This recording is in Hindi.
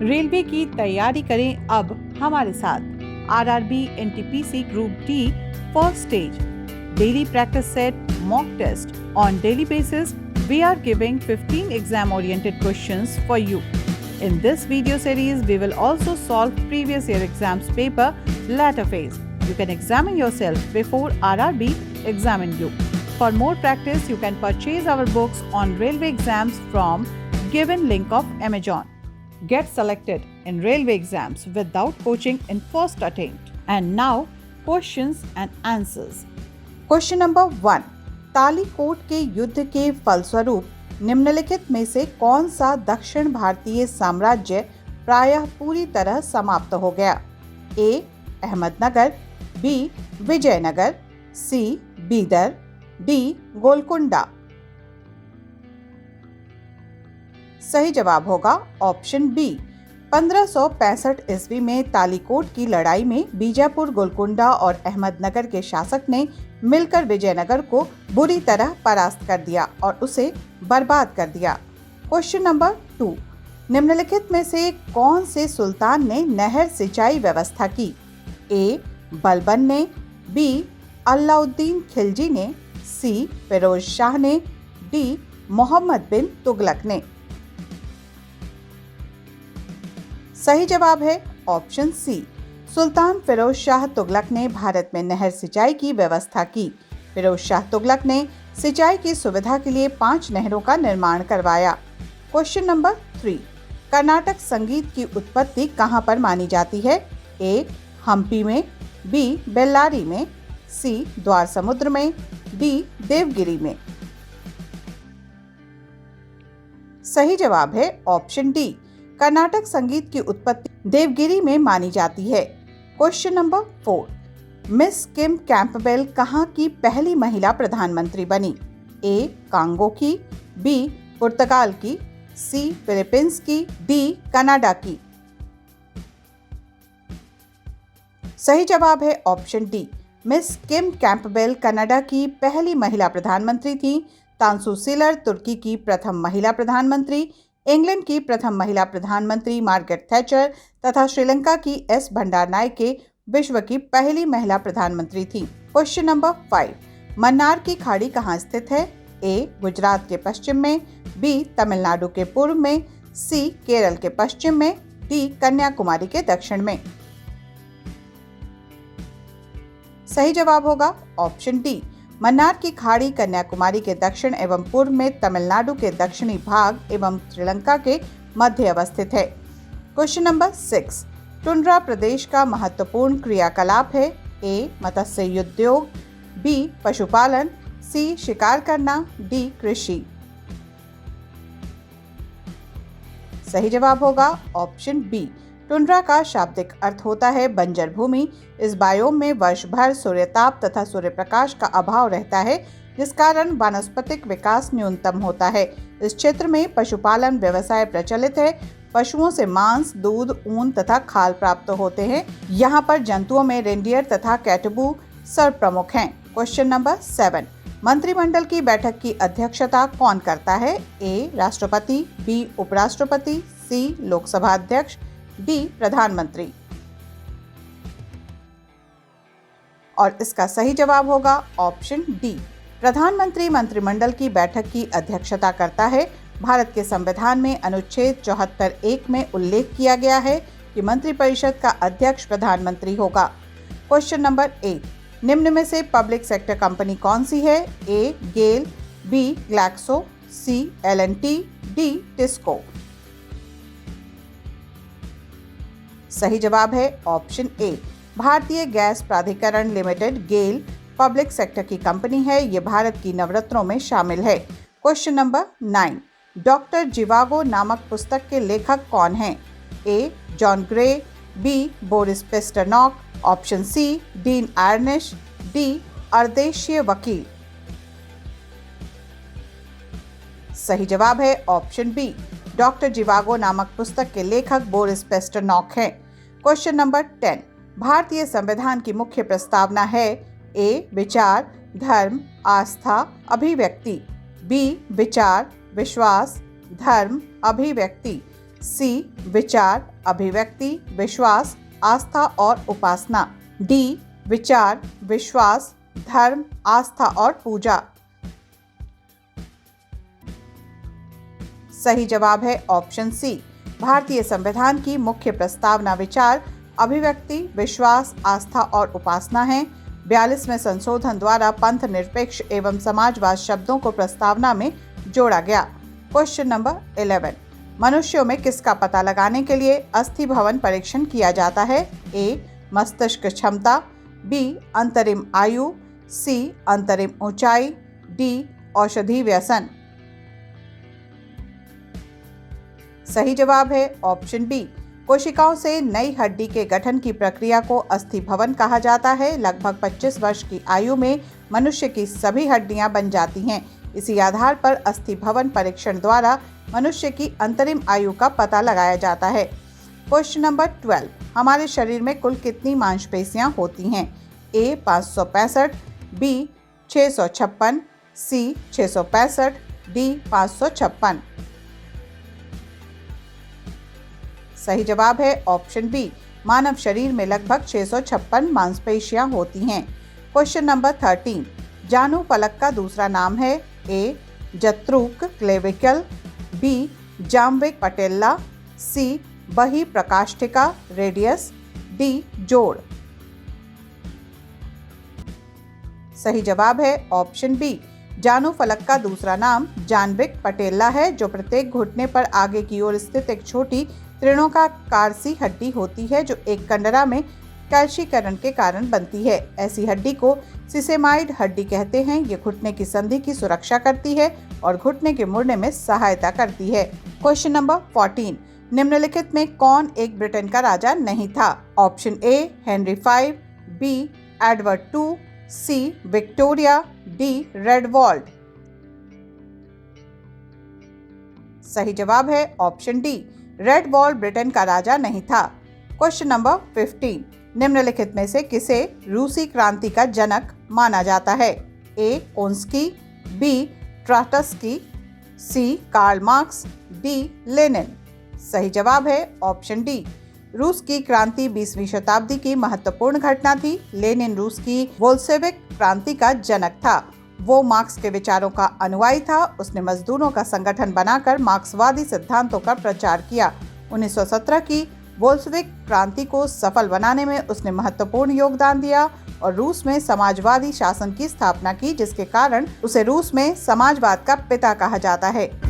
रेलवे की तैयारी करें अब हमारे साथ। RRB NTPC group D first stage daily practice set mock test on daily basis. We are giving 15 exam oriented questions for you. In this video series, we will also solve previous year exams paper latter phase. You can examine yourself before RRB examine you. For more practice, you can purchase our books on railway exams from given link of Amazon. Get selected in railway exams without coaching in first attempt. And now, questions and answers. Question number 1. Talikota के युद्ध के फलस्वरूप निम्नलिखित में से कौन सा दक्षिण भारतीय साम्राज्य प्रायः पूरी तरह समाप्त हो गया? ए. अहमदनगर, बी. विजयनगर, सी. बीदर, डी. गोलकुंडा। सही जवाब होगा ऑप्शन बी। 1565 ईस्वी में तालीकोट की लड़ाई में बीजापुर, गोलकुंडा और अहमदनगर के शासक ने मिलकर विजयनगर को बुरी तरह परास्त कर दिया और उसे बर्बाद कर दिया। Question number 2. निम्नलिखित में से कौन से सुल्तान ने नहर सिंचाई व्यवस्था की? ए. बलबन ने, बी. अलाउद्दीन खिलजी ने, सी. फिरोज शाह ने, डी. मोहम्मद बिन तुगलक ने। सही जवाब है ऑप्शन सी। सुल्तान फिरोज शाह तुगलक ने भारत में नहर सिंचाई की व्यवस्था की। फिरोज शाह तुगलक ने सिंचाई की सुविधा के लिए 5 नहरों का निर्माण करवाया। Question number 3. कर्नाटक संगीत की उत्पत्ति कहां पर मानी जाती है? ए. हम्पी में, बी. बेल्लारी में, सी. द्वार समुद्र में, डी. देवगिरी में। सही जवाब है ऑप्शन डी। कर्नाटक संगीत की उत्पत्ति देवगिरी में मानी जाती है। Question number 4. मिस किम कैंपबेल कहां की पहली महिला प्रधानमंत्री बनी? ए. कांगो की, बी. पुर्तगाल की, सी. फिलीपींस की, डी. कनाडा की। सही जवाब है ऑप्शन डी। मिस किम कैंपबेल कनाडा की पहली महिला प्रधानमंत्री थी। तांसु सिलर तुर्की की प्रथम महिला प्रधानमंत्री, इंग्लैंड की प्रथम महिला प्रधानमंत्री मार्गरेट थैचर तथा श्रीलंका की एस भंडारनायके विश्व की पहली महिला प्रधानमंत्री थी। Question number 5. मन्नार की खाड़ी कहाँ स्थित है? ए. गुजरात के पश्चिम में, बी. तमिलनाडु के पूर्व में, सी. केरल के पश्चिम में, डी. कन्याकुमारी के दक्षिण में। सही जवाब होगा ऑप्शन डी। मन्नार की खाड़ी कन्याकुमारी के दक्षिण एवं पूर्व में, तमिलनाडु के दक्षिणी भाग एवं श्रीलंका के मध्य अवस्थित है। Question number 6. टुंड्रा प्रदेश का महत्वपूर्ण क्रियाकलाप है? ए. मत्स्य उद्योग, बी. पशुपालन, सी. शिकार करना, डी. कृषि। सही जवाब होगा ऑप्शन बी। टुंड्रा का शाब्दिक अर्थ होता है बंजर भूमि। इस बायोम में वर्ष भर सूर्यताप तथा सूर्य प्रकाश का अभाव रहता है, जिस कारण वानस्पतिक विकास न्यूनतम होता है। इस क्षेत्र में पशुपालन व्यवसाय प्रचलित है। पशुओं से मांस, दूध, ऊन तथा खाल प्राप्त होते हैं। यहाँ पर जंतुओं में रेंडियर तथा कैटबू सर्वप्रमुख हैं। Question number 7. मंत्रिमंडल की बैठक की अध्यक्षता कौन करता है? ए. राष्ट्रपति, बी. उपराष्ट्रपति, सी. लोकसभा अध्यक्ष, डी. प्रधानमंत्री। और इसका सही जवाब होगा ऑप्शन डी। प्रधानमंत्री मंत्रिमंडल की बैठक की अध्यक्षता करता है। भारत के संविधान में अनुच्छेद 74(1) में उल्लेख किया गया है कि मंत्रिपरिषद का अध्यक्ष प्रधानमंत्री होगा। Question number 8. निम्न में से पब्लिक सेक्टर कंपनी कौन सी है? A. GAIL, B. Glaxo, C. L&T, D. TISCO. सही जवाब है ऑप्शन ए। भारतीय गैस प्राधिकरण लिमिटेड गेल पब्लिक सेक्टर की कंपनी है। ये भारत की नवरत्नों में शामिल है। Question number 9. डॉक्टर जिवागो नामक पुस्तक के लेखक कौन हैं? A. John Grey, B. Boris Pasternak, option C. Dean Ornish, D. अर्देशीय वकील। सही जवाब है ऑप्शन बी। डॉक्टर जिवागो नामक पुस्तक के लेखक बोरिस पेस्टरनॉक हैं। Question number 10. भारतीय संविधान की मुख्य प्रस्तावना है? ए. विचार, धर्म, आस्था, अभिव्यक्ति, बी. विचार, विश्वास, धर्म, अभिव्यक्ति, सी विचार, अभिव्यक्ति, विश्वास, आस्था और उपासना। डी विचार, विश्वास, धर्म, आस्था और पूजा। सही जवाब है ऑप्शन सी। भारतीय संविधान की मुख्य प्रस्तावना विचार, अभिव्यक्ति, विश्वास, आस्था और उपासना है। 42वें संशोधन द्वारा पंथ निरपेक्ष एवं समाजवाद शब्दों को प्रस्तावना में जोड़ा गया। क्वेश्चन नंबर 11, मनुष्यों में किसका पता लगाने के लिए अस्थि भवन परीक्षण किया जाता है? ए मस्तिष्क क्षमता, बी अंतरिम आयु, सी अंतरिम ऊंचाई, डी औषधि व्यसन। सही जवाब है ऑप्शन बी। कोशिकाओं से नई हड्डी के गठन की प्रक्रिया को अस्थि भवन कहा जाता है। लगभग 25 वर्ष की आयु में मनुष्य की सभी हड्डियां बन जाती हैं। इसी आधार पर अस्थि भवन परीक्षण द्वारा मनुष्य की अंतरिम आयु का पता लगाया जाता है। क्वेश्चन नंबर 12, हमारे शरीर में कुल कितनी मांसपेशियां होती हैं? ए 565, बी 656, सी 665, डी 556। सही जवाब है ऑप्शन बी। मानव शरीर में लगभग 656 मांसपेशियां होती हैं। क्वेश्चन नंबर 13, जानू फलक का दूसरा नाम है? ए जत्रुक क्लेविकल, बी जाम्बिक पटेल्ला, सी बही प्रकाष्ठिका रेडियस, डी जोड़। सही जवाब है ऑप्शन बी। जानू फलक का दूसरा नाम जाम्बिक पटेल्ला है, जो प्रत्येक घुटने पर आगे की ओर स्थित एक छोटी तृणोंकार सी हड्डी होती है, जो एक कंडरा में कैल्शीकरण के कारण बनती है। ऐसी हड्डी को सिसेमाइड हड्डी कहते हैं। ये घुटने की संधि की सुरक्षा करती है और घुटने के मुड़ने में सहायता करती है। क्वेश्चन नंबर 14, निम्नलिखित में कौन एक ब्रिटेन का राजा नहीं था? Option A Henry 5, B Edward 2, C Victoria, D Raedwald. सही जवाब है ऑप्शन डी। रेडवॉल्ड ब्रिटेन का राजा नहीं था। क्वेश्चन नंबर 15, निम्नलिखित में से किसे रूसी क्रांति का जनक माना जाता है? ए कोंस्की, बी ट्राटस्की, सी कार्ल मार्क्स, डी लेनिन। सही जवाब है ऑप्शन डी। रूस की क्रांति 20वीं शताब्दी की महत्वपूर्ण घटना थी। लेनिन रूस की बोल्शेविक क्रांति का जनक था। वो मार्क्स के विचारों का अनुयायी था। उसने मजदूरों का संगठन बनाकर मार्क्सवादी सिद्धांतों का प्रचार किया। 1917 की बोल्शेविक क्रांति को सफल बनाने में उसने महत्वपूर्ण योगदान दिया और रूस में समाजवादी शासन की स्थापना की, जिसके कारण उसे रूस में समाजवाद का पिता कहा जाता है।